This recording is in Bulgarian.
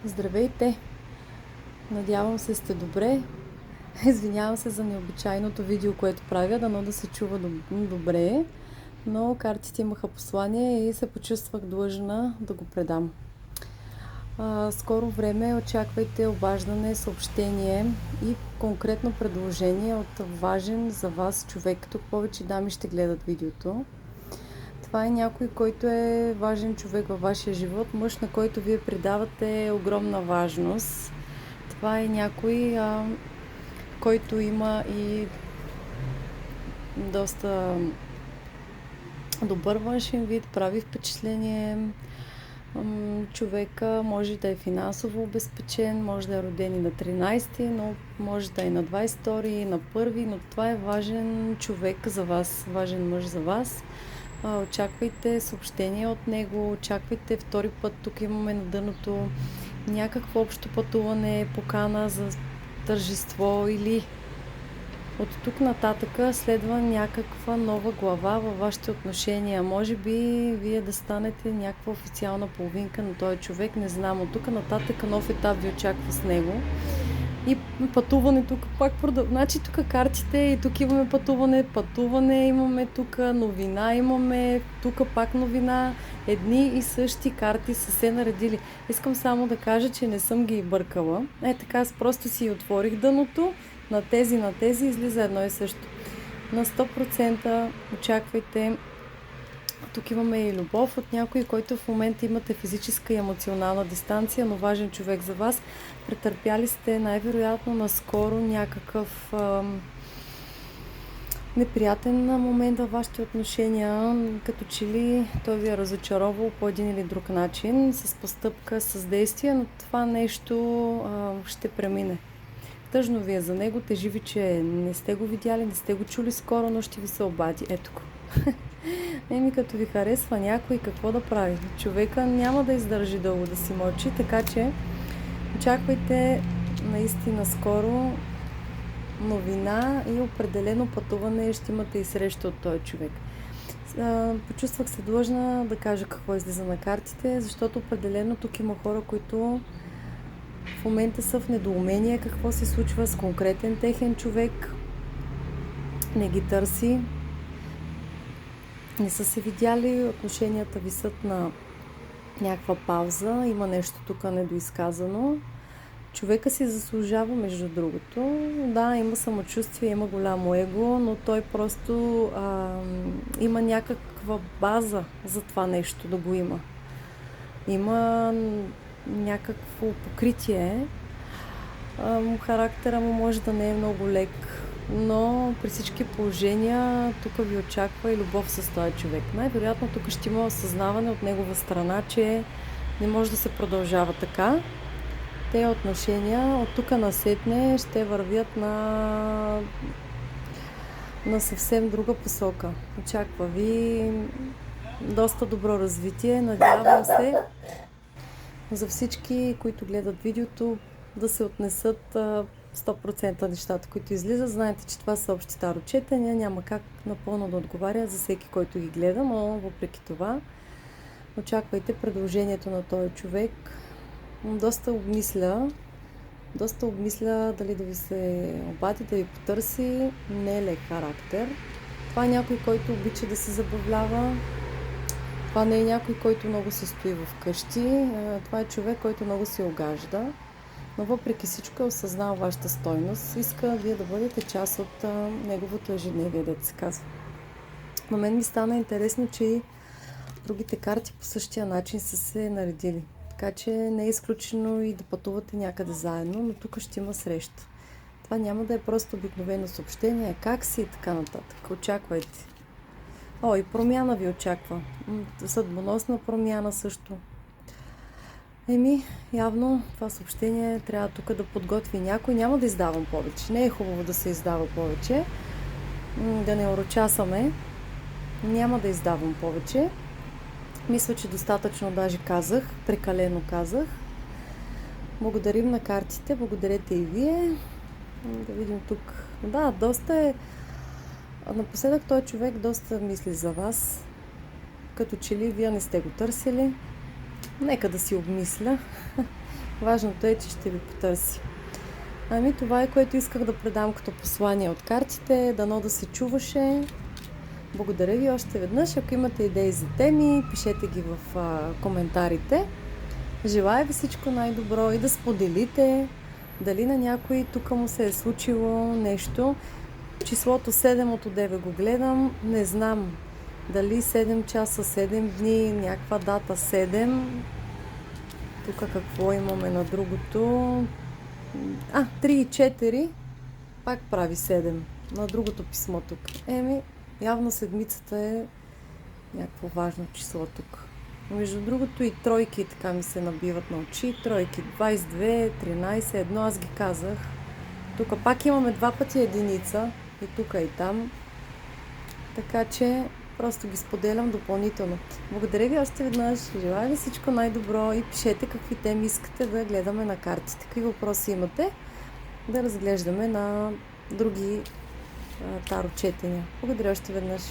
Здравейте! Надявам се сте добре. Извинявам се за необичайното видео, което правя, дано да се чува добре, но картите имаха послание и се почувствах длъжна да го предам. Скоро време очаквайте обаждане, съобщение и конкретно предложение от важен за вас човек. Тук повече дами ще гледат видеото. Това е някой, който е важен човек във вашия живот, мъж, на който вие придавате огромна важност. Това е някой, който има и доста добър външен вид, прави впечатление. Човека може да е финансово обезпечен, може да е роден и на 13-ти, но може да е на 22-ри, на 1-ви, но това е важен човек за вас, важен мъж за вас. Очаквайте съобщение от него, очаквайте втори път, тук имаме на дъното някакво общо пътуване, покана за тържество или от тук нататъка следва някаква нова глава във вашите отношения. Може би вие да станете някаква официална половинка на този човек, не знам. От тук нататък нов етап ви очаква с него. И пътуване тук пак продължава. Значи тук картите и тук имаме пътуване имаме тук, новина имаме, тук пак новина. Едни и същи карти са се наредили. Искам само да кажа, че не съм ги бъркала. Така, аз просто си отворих дъното, на тези излиза едно и също. На 100% очаквайте. Тук имаме и любов от някой, който в момента имате физическа и емоционална дистанция, но важен човек за вас. Претърпяли сте най-вероятно наскоро някакъв неприятен момент във вашите отношения, като че ли той ви е разочаровал по един или друг начин, с постъпка, с действие, но това нещо ще премине. Тъжно ви е за него, тежи ви, че не сте го видяли, не сте го чули скоро, но ще ви се обади. Ето го. Като ви харесва някой, какво да прави? Човека няма да издържи дълго да си мълчи, така че очаквайте наистина скоро новина и определено пътуване, ще имате и среща от този човек. Почувствах се длъжна да кажа какво излиза на картите, защото определено тук има хора, които в момента са в недоумение какво се случва с конкретен техен човек, не ги търси, не са се видяли, отношенията висят на някаква пауза, има нещо тук недоизказано. Човека си заслужава, между другото. Да, има самочувствие, има голямо его, но той просто има някаква база за това нещо да го има. Има някакво покритие. Характера му може да не е много лек, но при всички положения тук ви очаква и любов с този човек. Най-вероятно тук ще има осъзнаване от негова страна, че не може да се продължава така. Те отношения от тук насетне ще вървят на съвсем друга посока. Очаква ви доста добро развитие. Надявам се за всички, които гледат видеото, да се отнесат 100% нещата, които излизат. Знаете, че това са общи тарочетения, няма как напълно да отговаря за всеки, който ги гледа, но въпреки това очаквайте предложението на този човек. Доста обмисля дали да ви се обади, да ви потърси. Не е лек характер. Това е някой, който обича да се забавлява. Това не е някой, който много се стои вкъщи. Това е човек, който много се огажда. Но въпреки всичко е осъзнал вашата стойност. Иска вие да бъдете част от неговото ежедневие, дето се казва. На мен ми стана интересно, че и другите карти по същия начин са се наредили. Така че не е изключено и да пътувате някъде заедно, но тук ще има среща. Това няма да е просто обикновено съобщение, как си и така нататък. Очаквайте. И промяна ви очаква. Съдбоносна промяна също. Явно това съобщение трябва тук да подготви някой. Няма да издавам повече. Не е хубаво да се издава повече. Да не урочасаме. Няма да издавам повече. Мисля, че достатъчно даже казах. Прекалено казах. Благодарим на картите. Благодарете и вие. Да видим тук. Да, доста е. Напоследък този човек доста мисли за вас. Като че ли вие не сте го търсили. Нека да си обмисля. Важното е, че ще ви потърси. Ами това е, което исках да предам като послание от картите. Дано да се чуваше. Благодаря ви още веднъж. Ако имате идеи за теми, пишете ги в коментарите. Желая ви всичко най-добро и да споделите дали на някой тук му се е случило нещо. Числото 7 от одеве го гледам. Не знам дали 7 часа, 7 дни, някаква дата 7. Тук какво имаме на другото? 3 и 4 пак прави 7 на другото писмо тук. Явно седмицата е някакво важно число тук. Между другото и тройки така ми се набиват на очи. Тройки 22, 13, 1, аз ги казах. Тук пак имаме два пъти единица. И тук и там. Така че просто ги споделям допълнително. Благодаря ви още веднъж. Желая ви всичко най-добро и пишете какви теми искате да гледаме на картите. Какви въпроси имате да разглеждаме на други таро четения. Благодаря още веднъж.